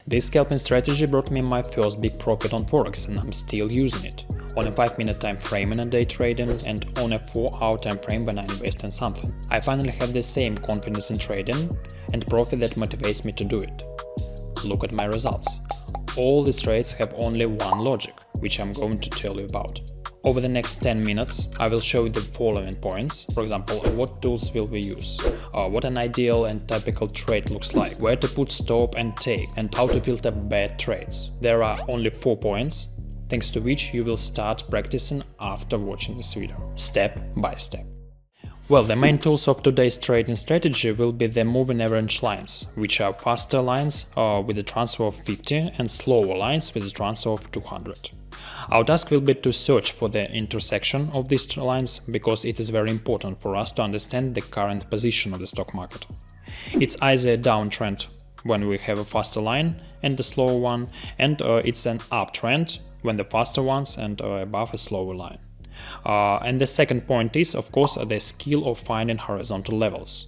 This scalping strategy brought me my first big profit on Forex, and I'm still using it. On a 5-minute time frame in a day trading and on a 4-hour time frame when I invest in something. I finally have the same confidence in trading and profit that motivates me to do it. Look at my results. All these trades have only one logic, which I'm going to tell you about. Over the next 10 minutes, I will show you the following points. For example, what tools will we use, what an ideal and typical trade looks like, where to put stop and take, and how to filter bad trades. There are only 4 points, thanks to which you will start practicing after watching this video, step by step. Well, the main tools of today's trading strategy will be the moving average lines, which are faster lines with a transfer of 50 and slower lines with a transfer of 200. Our task will be to search for the intersection of these lines, because it is very important for us to understand the current position of the stock market. It's either a downtrend when we have a faster line and a slower one, and it's an uptrend when the faster ones and above a slower line. And the second point is, of course, the skill of finding horizontal levels.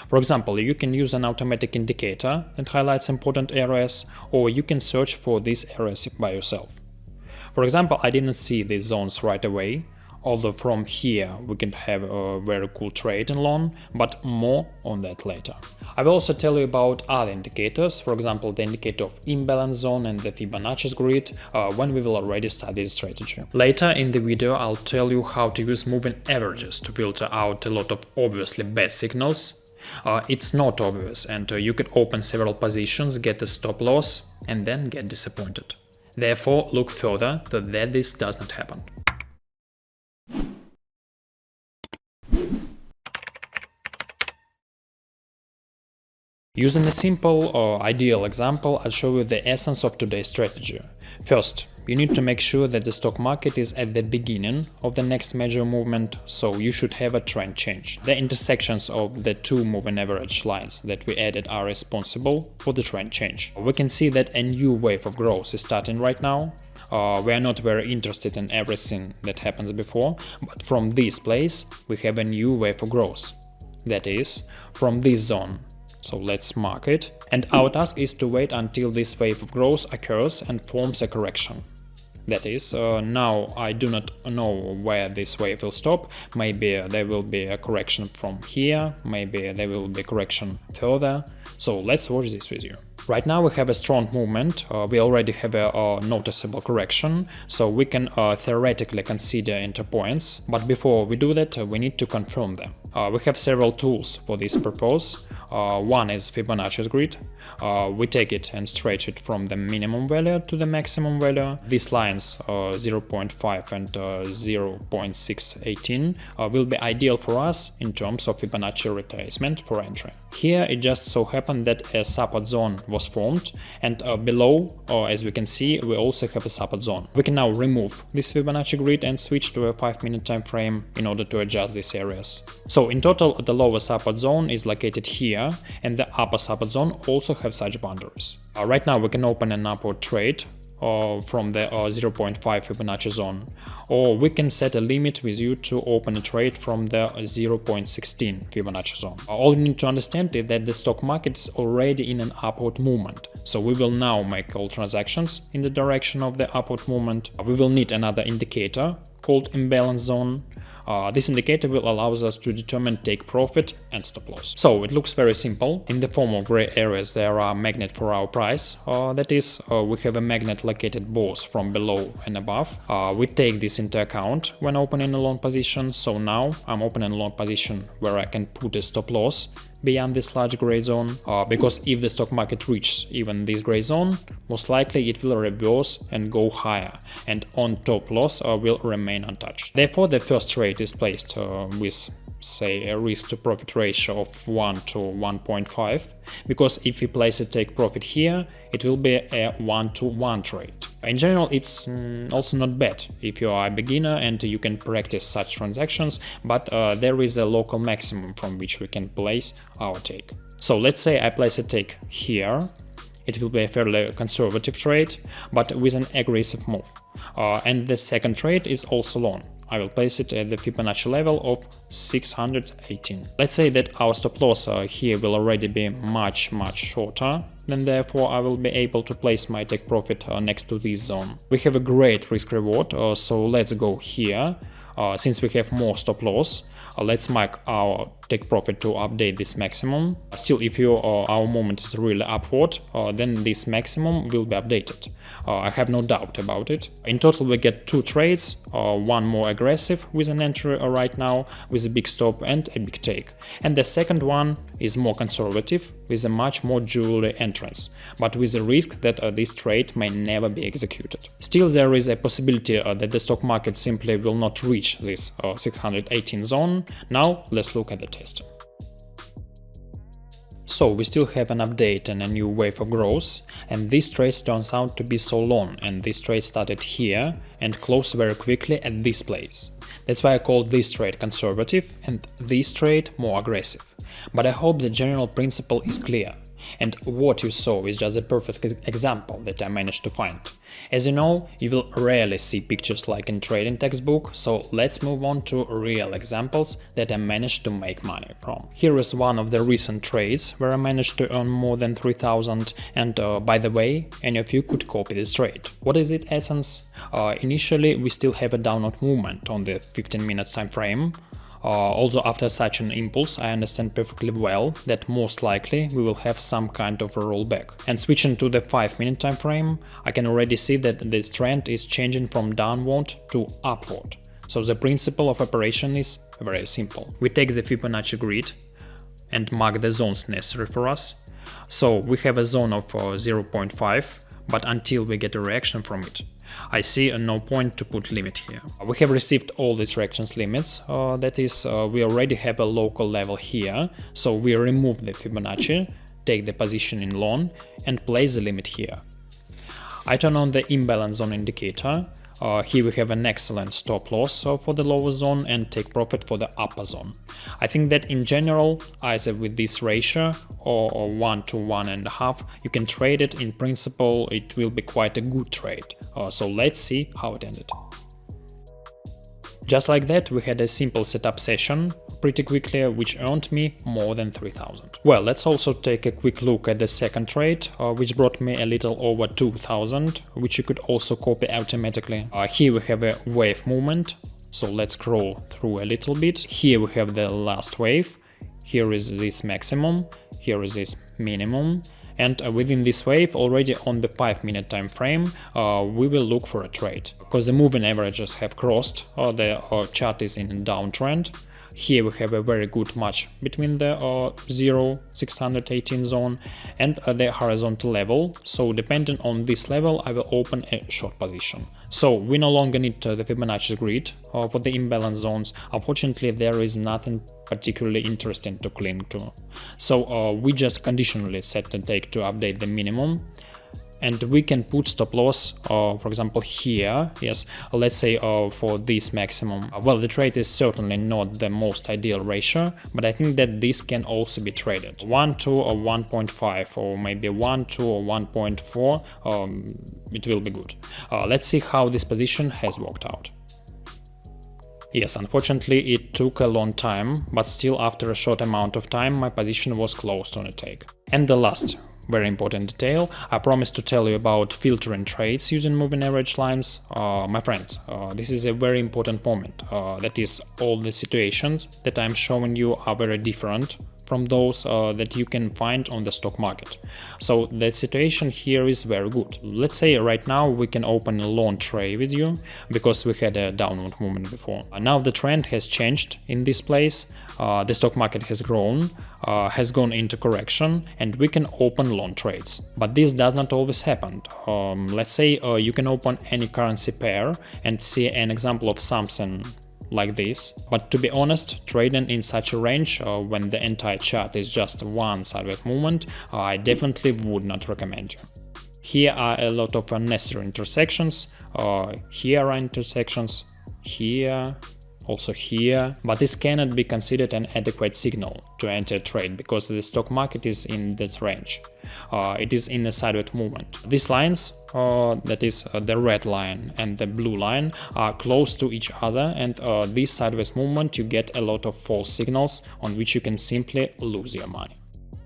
For example, you can use an automatic indicator that highlights important areas, or you can search for these areas by yourself. For example, I didn't see these zones right away, although from here we can have a very cool trade in long, but more on that later. I will also tell you about other indicators, for example the indicator of imbalance zone and the Fibonacci grid, when we will already study this strategy. Later in the video I'll tell you how to use moving averages to filter out a lot of obviously bad signals. It's not obvious, and you could open several positions, get a stop loss, and then get disappointed. Therefore, look further so that this does not happen. Using a simple or ideal example, I'll show you the essence of today's strategy. First, you need to make sure that the stock market is at the beginning of the next major movement, so you should have a trend change. The intersections of the 2 moving average lines that we added are responsible for the trend change. We can see that a new wave of growth is starting right now. We are not very interested in everything that happens before, but from this place we have a new wave of growth. That is, from this zone. So let's mark it, and our task is to wait until this wave of growth occurs and forms a correction. That is, now I do not know where this wave will stop. Maybe there will be a correction from here, maybe there will be a correction further. So let's watch this with you. Right now we have a strong movement, we already have a noticeable correction, so we can theoretically consider entry points, but before we do that we need to confirm them. We have several tools for this purpose. One is Fibonacci grid. We take it and stretch it from the minimum value to the maximum value. These lines 0.5 and 0.618 will be ideal for us in terms of Fibonacci retracement for entry. Here it just so happened that a support zone was formed, and below, as we can see, we also have a support zone. We can now remove this Fibonacci grid and switch to a 5-minute time frame in order to adjust these areas. So in total, the lower support zone is located here, and the upper support zone also have such boundaries. Right now we can open an upward trade from the 0.5 Fibonacci zone, or we can set a limit with you to open a trade from the 0.16 Fibonacci zone. All you need to understand is that the stock market is already in an upward movement, so we will now make all transactions in the direction of the upward movement. We will need another indicator called Imbalance Zone. This indicator will allow us to determine take profit and stop loss. So it looks very simple. In the form of gray areas there are magnet for our price. That is, we have a magnet located both from below and above. We take this into account when opening a long position. So now I'm opening a long position where I can put a stop loss beyond this large gray zone, because if the stock market reaches even this gray zone, most likely it will reverse and go higher, and on top loss will remain untouched. Therefore, the first trade is placed with, say, a risk to profit ratio of 1 to 1.5, because if we place a take profit here, it will be a 1-to-1 trade. In general, it's also not bad if you are a beginner and you can practice such transactions, but there is a local maximum from which we can place our take. So let's say I place a take here. It will be a fairly conservative trade, but with an aggressive move. And the second trade is also long. I will place it at the Fibonacci level of 618. Let's say that our stop loss here will already be much shorter then therefore I will be able to place my take profit next to this zone. We have a great risk reward, so let's go here. Since we have more stop loss, let's mark our take profit to update this maximum. Still, if our movement is really upward, then this maximum will be updated. I have no doubt about it. In total, we get 2 trades, one more aggressive with an entry right now with a big stop and a big take. And the second one is more conservative with a much more jewelry entrance, but with a risk that this trade may never be executed. Still, there is a possibility that the stock market simply will not reach this 618 zone. Now, let's look at the tester. So we still have an update and a new wave of growth, and this trade turns out to be so long, and this trade started here and closed very quickly at this place. That's why I call this trade conservative and this trade more aggressive. But I hope the general principle is clear. And what you saw is just a perfect example that I managed to find. As you know, you will rarely see pictures like in trading textbook, so let's move on to real examples that I managed to make money from. Here is one of the recent trades where I managed to earn more than 3,000, and by the way, any of you could copy this trade. What is its essence? Initially, we still have a downward movement on the 15 minutes time frame. Although after such an impulse, I understand perfectly well that most likely we will have some kind of a rollback. And switching to the 5-minute time frame, I can already see that this trend is changing from downward to upward. So the principle of operation is very simple. We take the Fibonacci grid and mark the zones necessary for us. So we have a zone of 0.5, but until we get a reaction from it, I see no point to put limit here. We have received all these reactions limits, that is, we already have a local level here, so we remove the Fibonacci, take the position in long and place the limit here. I turn on the imbalance zone indicator. Here we have an excellent stop loss for the lower zone and take profit for the upper zone. I think that in general, either with this ratio or 1 to 1.5, you can trade it. In principle, it will be quite a good trade. So let's see how it ended. Just like that, we had a simple setup session pretty quickly, which earned me more than 3,000. Well, let's also take a quick look at the second trade, which brought me a little over 2,000, which you could also copy automatically. Here we have a wave movement, so let's scroll through a little bit. Here we have the last wave, here is this maximum, here is this minimum. And within this wave, already on the 5-minute time frame, we will look for a trade. Because the moving averages have crossed, the chart is in a downtrend. Here we have a very good match between the 618 zone and the horizontal level. So depending on this level, I will open a short position. So we no longer need the Fibonacci grid for the imbalance zones. Unfortunately, there is nothing particularly interesting to cling to. So we just conditionally set the take to update the minimum. And we can put stop loss, for example, here, yes, let's say for this maximum. Well, the trade is certainly not the most ideal ratio, but I think that this can also be traded. 1 to or 1.5 or maybe 1 to or 1.4, it will be good. Let's see how this position has worked out. Yes, unfortunately it took a long time, but still after a short amount of time my position was closed on a take. And the last very important detail, I promised to tell you about filtering trades using moving average lines. My friends, this is a very important moment. That is, all the situations that I'm showing you are very different from those that you can find on the stock market. So the situation here is very good. Let's say right now we can open a long trade with you because we had a downward movement before. Now the trend has changed in this place. The stock market has grown, has gone into correction, and we can open long trades. But this does not always happen. Let's say you can open any currency pair and see an example of something like this. But to be honest, trading in such a range when the entire chart is just one sideways movement, I definitely would not recommend you. Here are a lot of unnecessary intersections. Here are intersections, here, also here, but this cannot be considered an adequate signal to enter a trade because the stock market is in that range. It is in a sideways movement. These lines, that is the red line and the blue line, are close to each other, and this sideways movement you get a lot of false signals on which you can simply lose your money.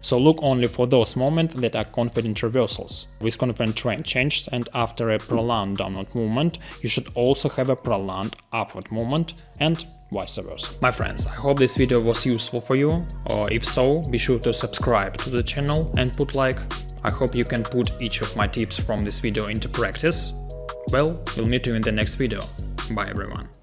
So look only for those moments that are confident reversals, with confident trend changes, and after a prolonged downward movement, you should also have a prolonged upward movement, and vice versa. My friends, I hope this video was useful for you, or if so, be sure to subscribe to the channel and put like. I hope you can put each of my tips from this video into practice. Well, we'll meet you in the next video. Bye everyone.